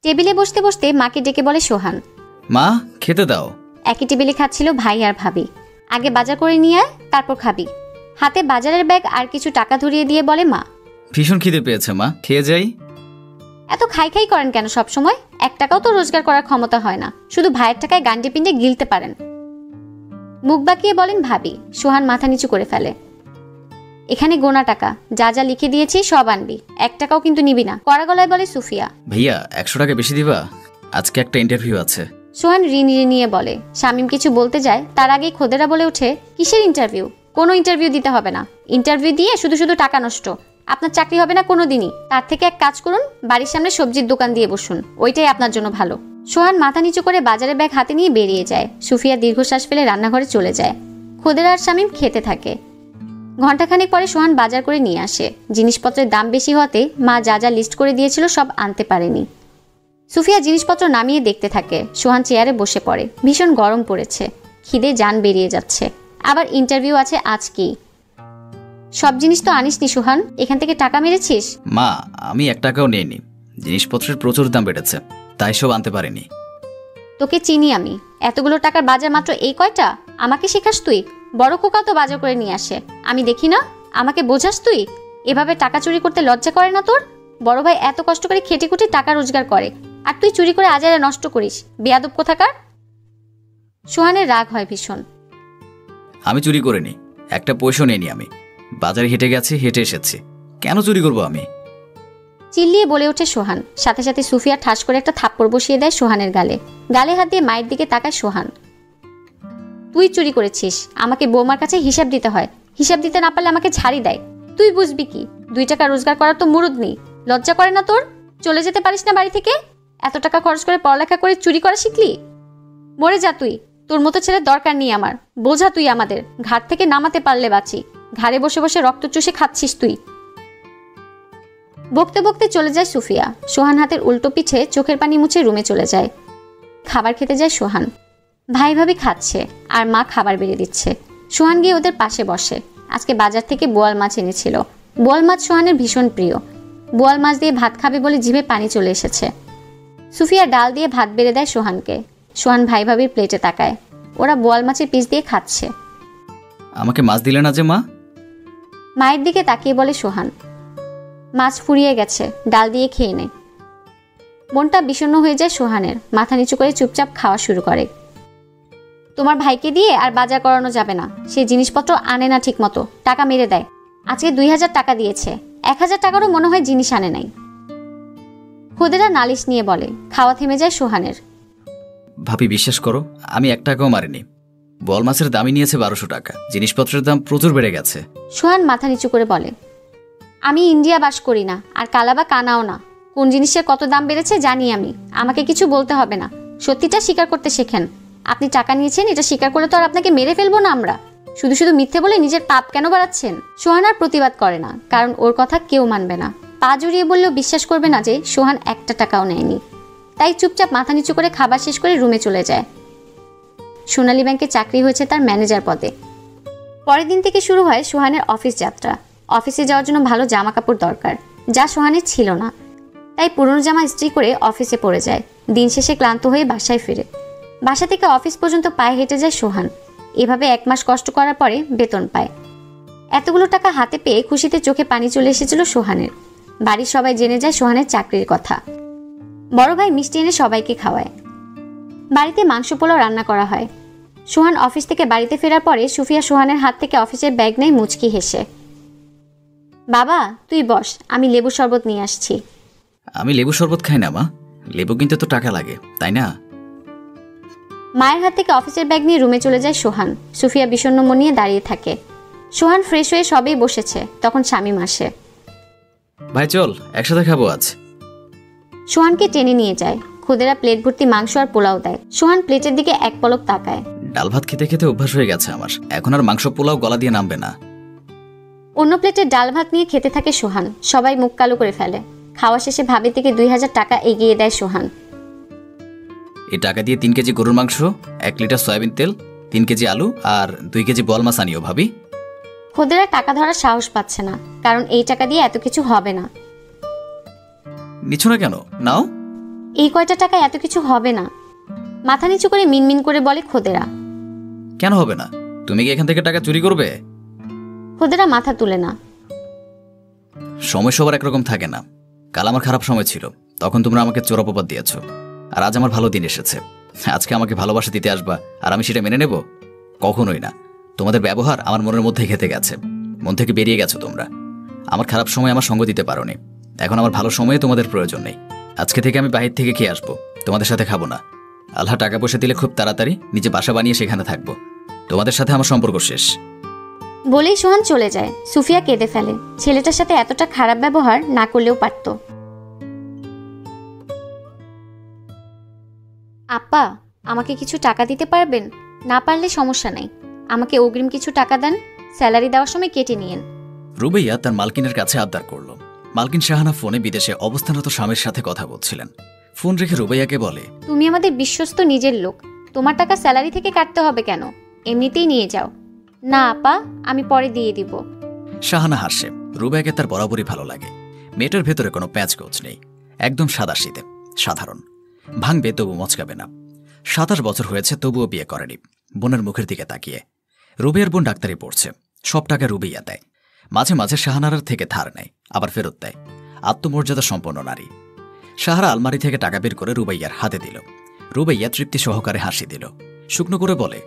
টেবিলে বসতে বসতে মাকে ডেকে বলে সোহান, মা খেতে দাও। একই টেবিলে খাচ্ছিল ভাই আর ভাবি। আগে বাজার করে নিয়ে আয়, তারপর খাবি। হাতে বাজারের ব্যাগ আর কিছু টাকা ধরিয়ে দিয়ে বলে মা, ভীষণ খিদে পেয়েছে মা, খেয়ে যাই। এত খাই খাই করেন কেন সব সময়? 1 টাকাও তো রোজগার করার ক্ষমতা হয় না, শুধু ভাইয়ের টাকায় গান্ডে পিন্ডে গিলতে পারেন। মুখ বাঁকিয়ে বলেন ভাবি। সোহান মাথা নিচু করে ফেলে। এখানে গোনা টাকা, যা যা লিখে দিয়েছি সব আনবি, 1 টাকাও কিন্তু নিবি না, কড়া গলায় বলে সুফিয়া। ভাইয়া 100 টাকা বেশি দিবা, আজকে একটা ইন্টারভিউ আছে। সোহান ঋণ নিয়ে বলে। শামীম কিছু বলতে যায়, তার আগেই খোদেরা বলে ওঠে, কিসের ইন্টারভিউ? কোনো ইন্টারভিউ দিতে হবে না। ইন্টারভিউ দিয়ে শুধু শুধু টাকা নষ্ট, আপনার চাকরি হবে না কোনোদিনই। তার থেকে এক কাজ করুন, বাড়ির সামনে সবজির দোকান দিয়ে বসুন, ওইটাই আপনার জন্য ভালো। সোহান মাথা নিচু করে বাজারের ব্যাগ হাতে নিয়ে বেরিয়ে যায়। সুফিয়া দীর্ঘশ্বাস ফেলে রান্নাঘরে চলে যায়। খোদেরা আর শামীম খেতে থাকে। ঘণ্টাখানেক পরে সোহান বাজার করে নিয়ে আসে। জিনিসপত্রের দাম বেশি হতে মা যা যা লিস্ট করে দিয়েছিল সব আনতে পারেনি। সুফিয়া জিনিসপত্র নামিয়ে দেখতে থাকে। সোহান চেয়ারে বসে পড়ে। ভীষণ গরম পড়েছে, খিদে জান বেরিয়ে যাচ্ছে। আবার ইন্টারভিউ আছে আজকেই। সব জিনিস তো আনিসনি সোহান, এখান থেকে টাকা মেরেছিস? মা আমি 1 টাকাও নেইনি, জিনিসপত্রের প্রচুর দাম বেড়েছে, তাই সব আনতে পারিনি। তোকে চিনি আমি, এতগুলো টাকার বাজার মাত্র এই কয়টা? আমাকে শেখাস তুই? বড় কোকা তো বাজার করে নিয়ে আসে, আমি দেখি না? আমাকে বোঝাস তুই? এভাবে টাকা চুরি করতে লজ্জা করে না তোর? বড় ভাই এত কষ্ট করে খেটে খুঁটে টাকা রোজগার করে, আর তুই চুরি করে আজারে নষ্ট করিস, বেয়াদব কোথাকার। সোহানের রাগ হয় ভীষণ। আমি চুরি করিনি, একটা পয়সা নেইনি। আমি বাজারে হেঁটে গেছি, হেঁটে এসেছি, কেন চুরি করব আমি? চিল্লিয়ে বলে ওঠে সোহান। সাথে সাথে সুফিয়া ঠাস করে একটা থাপ্পড় বসিয়ে দেয় সোহানের গালে। গালে হাত দিয়ে মায়ের দিকে তাকায় সোহান। তুই চুরি করেছিস, আমাকে বৌমার কাছে হিসাব দিতে হয়, হিসাব দিতে না পারলে আমাকে ঝাড়ি দেয়। তুই বুঝবি কি? 2 টাকা রোজগার করার তো মুরুদ নেই, লজ্জা করে না তোর? চলে যেতে পারিস না বাড়ি থেকে? এত টাকা খরচ করে পড়ালেখা করে চুরি করা শিখলি? মরে যা তুই, তোর মতো ছেলের দরকার নেই আমার। বোঝা তুই আমাদের, ঘাট থেকে নামাতে পারলে বাঁচি, ঘাড়ে বসে বসে রক্ত চুষে খাচ্ছিস তুই। বকতে বকতে চলে যায় সুফিয়া। সোহান হাতের উল্টো পিঠে চোখের পানি মুছে রুমে চলে যায়। খাবার খেতে যায় সোহান। ভাই ভাবি খাচ্ছে আর মা খাবার বেড়ে দিচ্ছে। সোহান গিয়ে ওদের পাশে বসে। আজকে বাজার থেকে বোয়াল মাছ এনেছিল। বোয়াল মাছ সোহানের ভীষণ প্রিয়। বোয়াল মাছ দিয়ে ভাত খাবে বলে জিভে পানি চলে এসেছে। সুফিয়া ডাল দিয়ে ভাত বেড়ে দেয় সোহানকে। সোহান ভাই ভাবির প্লেটে তাকায়, ওরা বোয়াল মাছের পিস দিয়ে খাচ্ছে। আমাকে মাছ দিলে না যে মা? মায়ের দিকে তাকিয়ে বলে সোহান। মাছ ফুরিয়ে গেছে, ডাল দিয়ে খেয়ে নে। মনটা বিষণ্ণ হয়ে যায় সোহানের। মাথা নিচু করে চুপচাপ খাওয়া শুরু করে। তোমার ভাইকে দিয়ে আর বাজার করানো যাবে না, সে জিনিসপত্র আনে না ঠিক মতো, টাকা মেরে দেয়। আজকে 2000 টাকা দিয়েছে, 1000 টাকারও মনে হয় জিনিস আনে নাই। খোদেরা নালিশ নিয়ে বলে। খাওয়া থেমে যায় সোহানের। ভাবি বিশ্বাস করো, আমি 1 টাকাও মারিনি। বল মাছের দামই নিয়েছে 1200 টাকা, জিনিসপত্রের দাম প্রচুর বেড়ে গেছে। সোহান মাথা নিচু করে বলে, আমি ইন্ডিয়া বাস করি না, আর কালাবা কানাও না। কোন জিনিসের কত দাম বেড়েছে জানি আমি, আমাকে কিছু বলতে হবে না। সত্যিটা স্বীকার করতে শেখেন। আপনি টাকা নিয়েছেন, এটা স্বীকার করে তো আর আপনাকে মেরে ফেলবো না আমরা। শুধু শুধু মিথ্যে বলে নিজের পাপ কেন বাড়াচ্ছেন? সোহান আর প্রতিবাদ করে না, কারণ ওর কথা কেউ মানবে না। পা জড়িয়ে বললেও বিশ্বাস করবে না যে সোহান 1 টাকাও নেয়নি। তাই চুপচাপ মাথা নিচু করে খাবার শেষ করে রুমে চলে যায়। সোনালী ব্যাংকে চাকরি হয়েছে তার ম্যানেজার পদে। পরের দিন থেকে শুরু হয় সোহানের অফিস যাত্রা। অফিসে যাওয়ার জন্য ভালো জামা কাপড় দরকার, যা সোহানের ছিল না। তাই পুরনো জামা ইস্ত্রি করে অফিসে পড়ে যায়। দিন শেষে ক্লান্ত হয়ে বাসায় ফিরে। বাসা থেকে অফিস পর্যন্ত পায়ে হেঁটে যায় সোহান। এভাবে 1 মাস কষ্ট করার পরে বেতন পায়। এতগুলো টাকা হাতে পেয়ে খুশিতে চোখে পানি চলে এসেছিল সোহানের। বাড়ির সবাই জেনে যায় সোহানের চাকরির কথা। বড় ভাই মিষ্টি এনে সবাইকে খাওয়ায়। বাড়িতে মাংস পোলাও রান্না করা হয়। সোহান অফিস থেকে বাড়িতে ফেরার পরে সুফিয়া সোহানের হাত থেকে অফিসের ব্যাগ নেয় মুচকি হেসে। বাবা তুই বস, আমি লেবু শরবত নিয়ে আসছি। আমি লেবু শরবত খাই না মা, লেবু কিনতে তো টাকা লাগে, তাই না? মায়ের হাত থেকে অফিসের ব্যাগ নিয়ে রুমে চলে যায় সোহান। সুফিয়া বিষণ্ণ মন নিয়ে দাঁড়িয়ে থাকে। সোহান ফ্রেশ হয়ে সবেই বসেছে, তখন শামীম আসে। ভাই চল একসাথে খাবো আজ। সোহানকে টেনে নিয়ে যায়। খোদেরা প্লেট ভর্তি মাংস আর পোলাও দেয়। সোহান প্লেটের দিকে এক পলক তাকায়। ডাল ভাত খেতে খেতে অভ্যাস হয়ে গেছে আমার, এখন আর মাংস পোলাও গলা দিয়ে নামবে না। অন্য প্লেটে ডাল ভাত নিয়ে খেতে থাকে সোহান। সবাই মুখ কালো করে ফেলে। খাওয়া শেষে ভাবির থেকে 2000 টাকা এগিয়ে দেয় সোহান। এই টাকা দিয়ে 3 কেজি গরুর মাংস, 1 লিটার সয়াবিন তেল, 3 কেজি আলু আর 2 কেজি বল মাছ আনিও ভাবি। খোদেরা টাকা ধরার সাহস পাচ্ছে না, কারণ এই টাকা দিয়ে এত কিছু হবে না। নিচ্ছ না কেন? নাও। এই কয়টা টাকা এত কিছু হবে না, মাথা নিচু করে মিনমিন করে বলে খোদেরা। কেন হবে না? তুমি কি এখান থেকে টাকা চুরি করবে? খোদেরা মাথা তুলে না। সময় সবার একরকম থাকে না। কাল আমার খারাপ সময় ছিল, তখন তোমরা আমাকে চোর অপবাদ দিয়েছ। আর আজ আমার ভালো দিন এসেছে, আজকে আমাকে ভালোবাসা দিতে আসবা আর আমি সেটা মেনে নেব? কখনোই না। তোমাদের ব্যবহার আমার মনের মধ্যে ঘেঁটে গেছে, মন থেকে বেরিয়ে গেছো তোমরা। আমার খারাপ সময় আমার সঙ্গ দিতে পারোনি, এখন আমার ভালো সময়ে তোমাদের প্রয়োজন নেই। আজকে থেকে আমি বাহির থেকে খেয়ে আসবো, তোমাদের সাথে খাবো না। আল্লাহ টাকা পয়সা দিলে খুব তাড়াতাড়ি নিজে বাসা বানিয়ে সেখানে থাকবো। তোমাদের সাথে আমার সম্পর্ক শেষ। বলেই সোহান চলে যায়। সুফিয়া কেঁদে ফেলে। ছেলেটার সাথে এতটা খারাপ ব্যবহার না করলেও পারত। আপা, আমাকে কিছু টাকা দিতে পারবেন? না পারলে সমস্যা নাই, আমাকে অগ্রিম কিছু টাকা দেন, স্যালারি দেওয়ার সময় কেটে নিয়েন। রুবাইয়া তার মালকিনের কাছে আবদার করল। মালকিন শাহানা ফোনে বিদেশে অবস্থানরত স্বামীর সাথে কথা বলছিলেন। ফোন রেখে রুবাইয়াকে বলে, তুমি আমাদের বিশ্বস্ত নিজের লোক, তোমার টাকা স্যালারি থেকে কাটতে হবে কেন? এমনিতেই নিয়ে যাও। না আপা, আমি পরে দিয়ে দিব। শাহানা হাসে। রুবাইয়াকে তার বরাবরই ভালো লাগে। মেয়েটার ভেতরে কোনো প্যাচ গোছ নেই, একদম সাদাসিধে, সাধারণ। ভাঙবে তবু মচকাবে না। 27 বছর হয়েছে তবুও বিয়ে করেনি। বোনের মুখের দিকে তাকিয়ে। রুবাইয়ার বোন ডাক্তারি পড়ছে, সব টাকা রুবাইয়া দেয়। মাঝে মাঝে শাহানার থেকে ধার নেয়, আবার ফেরত দেয়। আত্মমর্যাদা সম্পন্ন নারী। শাহারা আলমারি থেকে টাকা বের করে রুবাইয়ার হাতে দিল। রুবাইয়া তৃপ্তি সহকারে হাসি দিল। শুকনো করে বলে,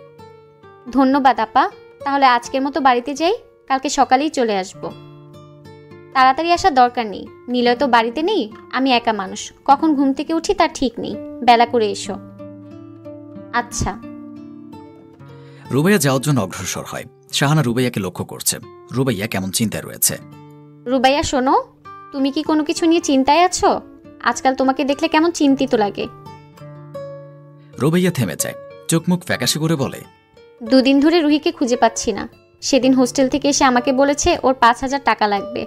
ধন্যবাদ আপা, তাহলে আজকের মতো বাড়িতে যাই, কালকে সকালেই চলে আসব। তাড়াতাড়ি আসার দরকার নেই, নিলয় তো বাড়িতে নেই, আমি একা মানুষ, কখন ঘুম থেকে উঠি তার ঠিক নেই, বেলা করে এসো। আচ্ছা। রুবাইয়া যাওয়ার জন্য অগ্রসর হয়। শাহানা রুবাইয়াকে লক্ষ্য করছে। রুবাইয়া কেমন চিন্তায় রয়েছে। রুবাইয়া শোনো, তুমি কি কোনো কিছু নিয়ে চিন্তায় আছো? আজকাল তোমাকে দেখলে কেমন চিন্তিত লাগে। রুবাইয়া থেমে যায়, চোখ মুখ ফ্যাকাশে করে বলে, 2 দিন ধরে রুহিকে খুঁজে পাচ্ছি না। সেদিন হোস্টেল থেকে এসে আমাকে বলেছে ওর 5,000 টাকা লাগবে।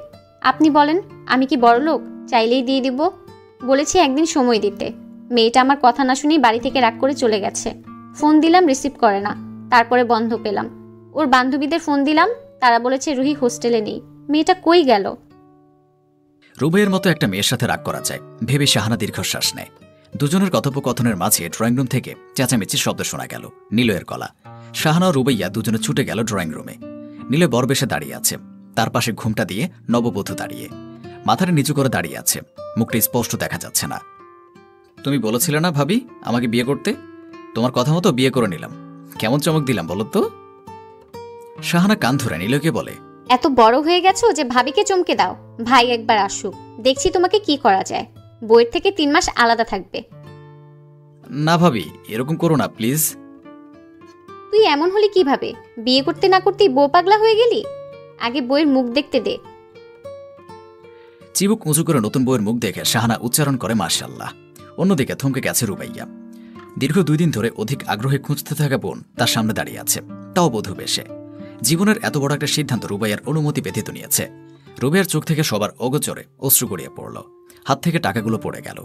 আপনি বলেন, আমি কি বড়লোক? চাইলেই দিয়ে দিব। বলেছি একদিন সময় দিতে। মেয়েটা আমার কথা না শুনেই বাড়ি থেকে রাগ করে চলে গেছে। ফোন দিলাম, রিসিভ করে না। তারপরে বন্ধ পেলাম। ওর বান্ধবীদের ফোন দিলাম, তারা বলেছে রুহি হোস্টেলে নেই। মেয়েটা কই গেল? রুবাইয়ের মতো একটা মেয়ের সাথে রাগ করা যায় ভেবে শাহানা দীর্ঘশ্বাস নেয়। দুজনের কথোপকথনের মাঝে ড্রয়িং রুম থেকে চেঁচামেচির শব্দ শোনা গেল। নিলয়ের গলা। শাহানা ও রুবাইয়া দুজনে ছুটে গেল ড্রয়িং রুমে। নিলয় বরবেশে দাঁড়িয়ে আছে, তার পাশে ঘুমটা দিয়ে নববধূ দাঁড়িয়ে, মাথাটা নিচু করে দাঁড়িয়ে আছে, মুখটা স্পষ্ট দেখা যাচ্ছে না। তুমি বলেছিলে না ভাবি আমাকে বিয়ে করতে? তোমার কথা মতো বিয়ে করে নিলাম। কেমন চমক দিলাম বলো তো? শাহানা কান ধরে নিলয়কে বলে, এত বড় হয়ে গেছো যে ভাবিকে চমকে দাও। ভাই একবার আসুক, দেখছি তোমাকে কি করা যায়। বইয়ের থেকে 3 মাস আলাদা থাকবে। না ভাবি, এরকম করো না প্লিজ। তুই এমন হলি কিভাবে? বিয়ে করতে না করতেই বউ পাগলা হয়ে গেলি? আগে বইয়ের মুখ দেখতে দে। চিবুক উঁচু করে নতুন বইয়ের মুখ দেখে শাহানা উচ্চারণ করে মাশাআল্লাহ। অন্যদিকে থমকে গেছে রুবাইয়া। দীর্ঘ 2 দিন ধরে অধিক আগ্রহে খুঁজতে থাকা বোন তার সামনে দাঁড়িয়ে আছে, তাও বধূ বেশে। জীবনের এত বড় একটা সিদ্ধান্ত রুবাইয়ার অনুমতি ব্যতীত নিয়েছে। রুবাইয়ার চোখ থেকে সবার অগোচরে অশ্রু গড়িয়ে পড়ল। হাত থেকে টাকাগুলো পড়ে গেল।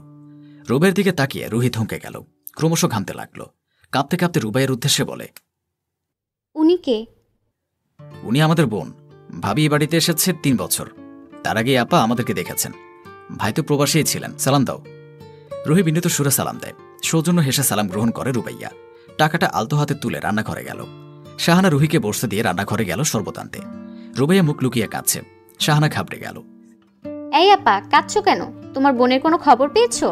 রুবাইয়ের দিকে তাকিয়ে রুহি থমকে গেল, ক্রমশ ঘামতে লাগলো। কাঁপতে কাঁপতে রুবাইয়ের উদ্দেশ্যে বলে, উনি কে? উনি আমাদের বোন। ভাবি এই বাড়িতে এসেছে 3 বছর। তার আগে আপা আমাদেরকে দেখেছেন। ভাই তো প্রবাসীই ছিলেন, সালাম দাও। রুহি বিনীত সুরে সালাম দেয়। সৌজন্য হেসে সালাম গ্রহণ করে রুবাইয়া। টাকাটা আলতো হাতে তুলে রান্নাঘরে গেল। শাহানা রুহিকে বসতে দিয়ে রান্নাঘরে গেল শরবত আনতে। রুবাইয়া মুখ লুকিয়ে কাঁদছে। শাহানা ঘাবড়ে গেল। এই আপা, কাঁদছো কেন? তোমার বোনের কোনো খবর পেয়েছো?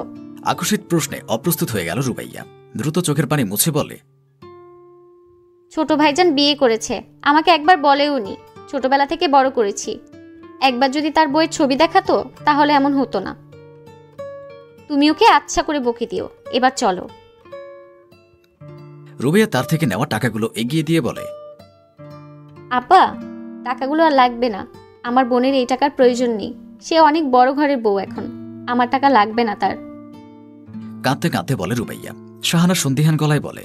আকস্মিক প্রশ্নে অপ্রস্তুত হয়ে গেল রুবাইয়া। দ্রুত চোখের পানি মুছে বলে, ছোট ভাইজান বিয়ে করেছে, আমাকে একবার বলেও নি। ছোটবেলা থেকে বড় করেছি। একবার যদি তার বইয়ের ছবি দেখাতো তাহলে এমন হতো না। তুমি ওকে আচ্ছা করে বকে দিও। এবার চলো। রুবাইয়া তার থেকে নেওয়া টাকাগুলো এগিয়ে দিয়ে বলে, আপা, টাকাগুলো আর লাগবে না। আমার বোনের এই টাকার প্রয়োজন নেই। সে অনেক বড় ঘরের বউ এখন। আমার টাকা লাগবে না তার। কাঁদতে কাঁদতে বলে রুবাইয়া। শাহানা সন্দিহান গলায় বলে,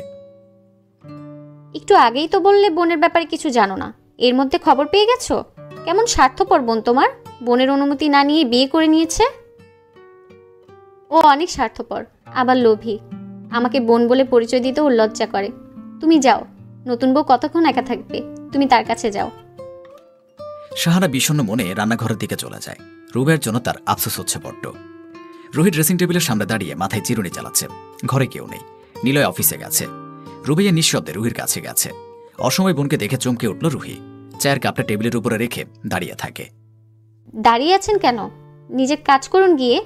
একটু আগেই তো বললে বোনের ব্যাপারে কিছু জানো না, এর মধ্যে খবর পেয়ে গেছো? কেমন স্বার্থপর বোন তোমার, বোনের অনুমতি না নিয়ে বিয়ে করে নিয়েছে। ও অনেক স্বার্থপর, আবার লোভী। আমাকে বোন বলে পরিচয় দিতে ওর লজ্জা করে। তুমি যাও, নতুন বউ কতক্ষণ একা থাকবে, তুমি তার কাছে যাও। শাহানা বিষণ্ণ মনে রান্নাঘরের দিকে চলে যায়। রুবাইয়ের জন্য তার আফসোস হচ্ছে বড্ড। রুহি ড্রেসিং টেবিলের সামনে দাঁড়িয়ে মাথায় চিরুনি চালাচ্ছে। ঘরে কেউ নেই, নিলয় অফিসে গেছে। রুবাইয়া নিঃশব্দে রুহির কাছে গেছে। অসময় বোনকে দেখে চমকে উঠল রুহি। চায়ের কাপটা টেবিলের উপরে রেখে দাঁড়িয়ে থাকে। দাঁড়িয়ে আছেন কেন? নিজের কাজ করুন গিয়ে।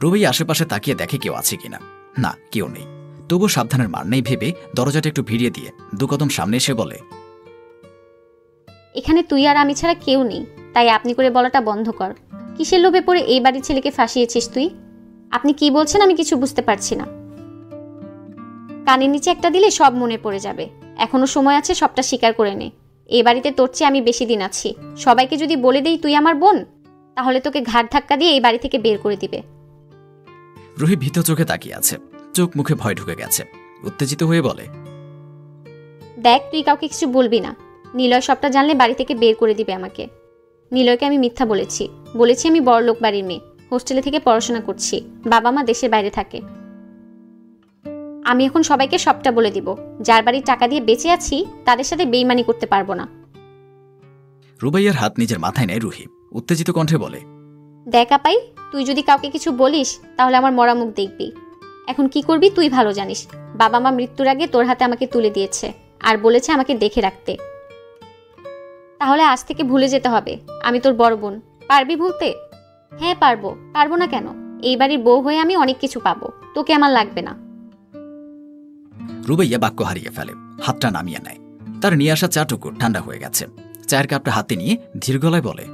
রুবাইয়া আশেপাশে তাকিয়ে দেখে কেউ আছে কিনা। না, কেউ নেই। তবুও সাবধানের মার নেই ভেবে দরজাটা একটু ভিড়িয়ে দিয়ে 2 কদম সামনে এসে বলে, এখানে তুই আর আমি ছাড়া কেউ নেই, তাই আপনি করে বলাটা বন্ধ কর। কিসের লোভে পড়ে এই বাড়ির ছেলেকে ফাঁসিয়েছিস তুই? আপনি কি বলছেন আমি কিছু বুঝতে পারছি না। কানের নিচে একটা দিলে সব মনে পড়ে যাবে। এখনো সময় আছে, সবটা স্বীকার করে নে। এই বাড়িতে তোর চেয়ে আমি বেশি দিন আছি। সবাইকে যদি বলে দেই তুই আমার বোন, তাহলে তোকে ঘাট ধাক্কা দিয়ে এই বাড়ি থেকে বের করে দিবে। রুহি ভীত চোখে তাকিয়ে আছে। চোখ মুখে ভয় ঢুকে গেছে। উত্তেজিত হয়ে বলে, দেখ, তুই কাউকে কিছু বলবি না। নিলয় সবটা জানলে বাড়ি থেকে বের করে দিবে আমাকে। নিলয়কে আমি মিথ্যা বলেছি আমি বড়লোক বাড়ির মেয়ে, হোস্টেলে থেকে পড়াশোনা করছি, বাবা মা দেশের বাইরে থাকে। আমি এখন সবাইকে সবটা বলে দিব। যার বাড়ির টাকা দিয়ে বেঁচে আছি তাদের সাথে বেইমানি করতে পারবো না। রুবাইয়ার হাত নিজের মাথায় নেয় রুহি। উত্তেজিত কণ্ঠে বলে, দেখ আপাই, তুই যদি কাউকে কিছু বলিস তাহলে আমার মরা মুখ দেখবি। এখন কি করবি তুই ভালো জানিস। বাবা মা মৃত্যুর আগে তোর হাতে আমাকে তুলে দিয়েছে আর বলেছে আমাকে দেখে রাখতে। তাহলে আজ থেকে ভুলে যেতে হবে আমি তোর বড় বোন। পারবি ভুলতে? হ্যাঁ পারবো, পারবো না কেন? এই বাড়ির বউ হয়ে আমি অনেক কিছু পাবো, তোকে আমার লাগবে না। রুবাইয়া বাক্য হারিয়ে ফেলে, হাতটা নামিয়ে নেয়। তার নিয়ে আসা চাটুকু ঠান্ডা হয়ে গেছে। চায়ের কাপটা হাতে নিয়ে ধীর গলায় বলে,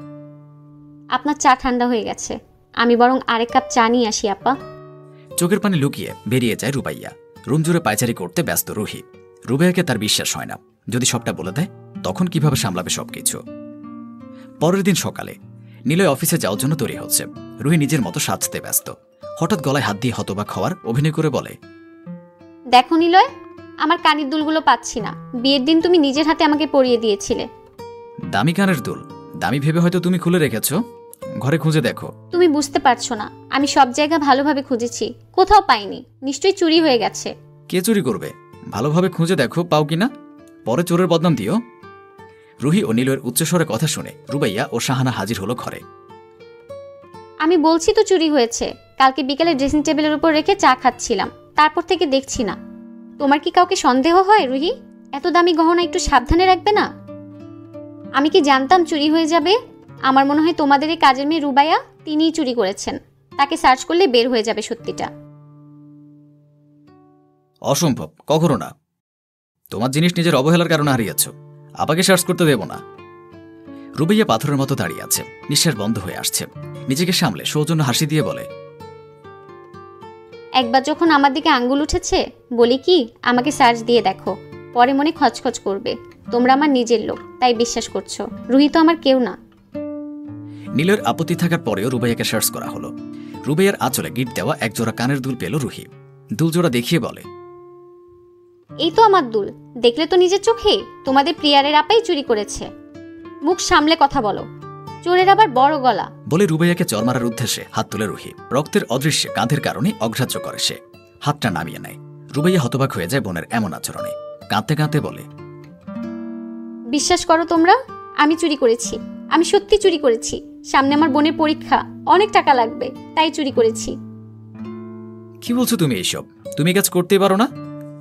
আপনার চা ঠান্ডা হয়ে গেছে, আমি বরং আরেক কাপ চা নিয়ে আসি আপা। চোখের পানি লুকিয়ে বেরিয়ে যায় রুবাইয়া। রুম জুড়ে পায়চারি করতে ব্যস্ত রুহি। রুবাইয়াকে তার বিশ্বাস হয় না। যদি সবটা বলে দেয় তখন কিভাবে সামলাবে সবকিছু। পরের দিন সকালে নিলয় অফিসে যাওয়ার জন্য তৈরি হচ্ছে। রুহি নিজের মতো সাজতে ব্যস্ত। হঠাৎ গলায় হাত দিয়ে হতবাক হওয়ার অভিনয় করে বলে, দেখো নিলয়, আমার কানের দুলগুলো পাচ্ছি না। বিয়ের দিন তুমি নিজের হাতে আমাকে পরিয়ে দিয়েছিলে। দামি কানের দুল? দামি ভেবে হয়তো তুমি খুলে রেখেছ। ঘরে খুঁজে দেখো। তুমি বুঝতে পারছো না, আমি সব জায়গা ভালোভাবে খুঁজেছি, কোথাও পাইনি। নিশ্চয়ই চুরি হয়ে গেছে। কে চুরি করবে? ভালোভাবে খুঁজে দেখো, পাও কিনা। পরে চোরের বদনাম দিও। রুহি ও নিলয়ের উচ্চস্বরে কথা শুনে রুবাইয়া ও শাহানা হাজির হলো ঘরে। আমি বলছি তো চুরি হয়েছে। কালকে বিকেলে ড্রেসিং টেবিলের উপর রেখে চা খাচ্ছিলাম, তারপর থেকে দেখছি না। তোমার কি কাউকে সন্দেহ হয় রুহি? এত দামি গহনা একটু সাবধানে রাখবে না? আমি কি জানতাম চুরি হয়ে যাবে? আমার মনে হয় তোমাদের এই কাজের মেয়ে রুবাইয়া, তিনিই চুরি করেছেন। তাকে সার্চ করলে বের হয়ে যাবে সত্যিটা। অসম্ভব, কখনো না। তোমার জিনিস নিজের অবহেলার কারণে হারিয়েছ। আপাকে সার্চ করতে দেব না। রুবাইয়া পাথরের মতো দাঁড়িয়ে আছে, নিঃশ্বাস বন্ধ হয়ে আসছে। নিজেকে সামলে সৌজন্য হাসি দিয়ে বলে, একবার যখন আমার দিকে আঙ্গুল উঠেছে, বলি কি আমাকে সার্চ দিয়ে দেখো, পরে মনে খচখচ করবে। তোমরা আমার নিজের লোক, তাই বিশ্বাস করছো। রুহি তো আমার কেউ না। নীলের আপত্তি থাকার পরেও রুবাইয়াকে সার্চ করা হলো। রুবাইয়ার আঁচলে গিট দেওয়া একজোড়া কানের দুল পেল রুহি। দুলজোড়া দেখিয়ে বলে, এই তো আমার দুল। দেখলে তো নিজের চোখে, তোমাদের প্রিয়ারের আপাই চুরি করেছে। মুখ সামলে কথা বলো, চোরের আবার বড় গলা। বলে রুবাইয়াকে চর মারার উদ্দেশ্যে হাত তুলে রুহি। রক্তের অদৃশ্যে কাঁধের কারণে অগ্রাহ্য করে সে। হাতটা নামিয়ে নেয়। রুবাইয়া হতবাক হয়ে যায় বোনের এমন আচরণে। কাঁদতে কাঁদতে বলে, বিশ্বাস করো তোমরা, আমি চুরি করেছি। আমি সত্যি চুরি করেছি। সামনে আমার বোনের পরীক্ষা, অনেক টাকা লাগবে, তাই চুরি করেছি। কি বলছো তুমি এইসব? তুমি কাজ করতেই পারো না?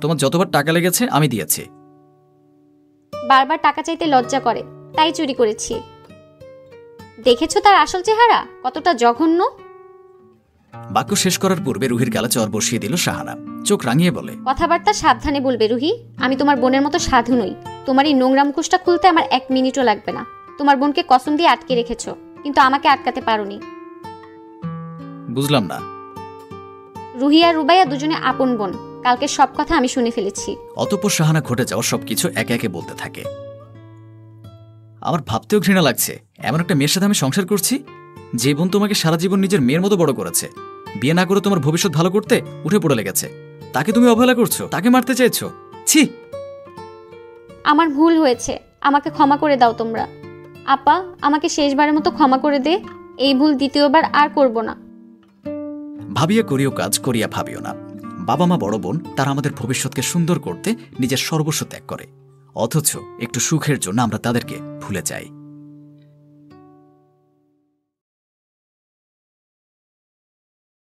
তোমার যতবার টাকা লেগেছে আমি দিয়েছি। বারবার টাকা চাইতে লজ্জা করে, তাই চুরি করেছি। দেখেছো তার আসল চেহারা কতটা জঘন্য? বাক্য শেষ করার পূর্বে রুহির গালে চর বসিয়ে দিল শাহানা। চোখ রাঙিয়ে বলে, কথাবার্তা সাবধানে বলবে রুহি। আমি তোমার বোনের মতো সাধু নই। তোমার এই নোংরা মুখোশটা খুলতে আমার 1 মিনিটও লাগবে না। তোমার বোনকে কসম দিয়ে আটকে রেখেছো, কিন্তু আমাকে আটকাতে পারোনি। বুঝলাম না। রুহি আর রুবাইয়া দুজনে আপন বোন। কালকে সব কথা আমি শুনে ফেলেছি। অতঃপর শাহানা ঘটে যাওয়া সবকিছু একে একে বলতে থাকে। আমার ভাবতেও ঘৃণা লাগছে, এমন একটা মেয়ের সাথে আমি সংসার করছি, যে বোন তোমাকে সারা জীবন নিজের মেয়ের মতো বড় করেছে। বিয়ে না করে তোমার ভবিষ্যৎ ভালো করতে উঠে পড়ে লেগেছে। তাকে তুমি অবহেলা করছো, তাকে মারতে চাইছো। ছি! আমার ভুল হয়েছে, আমাকে ক্ষমা করে দাও তোমরা। আপা, আমাকে শেষবারের মতো ক্ষমা করে দে। এই ভুল দ্বিতীয়বার আর করব না। ভাবিয়া করিও কাজ, করিয়া ভাবিও না। বাবা মা বড় বোন তারা আমাদের ভবিষ্যৎকে সুন্দর করতে নিজের সর্বস্ব ত্যাগ করে, অথচ একটু সুখের জন্য আমরা তাদেরকে ভুলে যাই।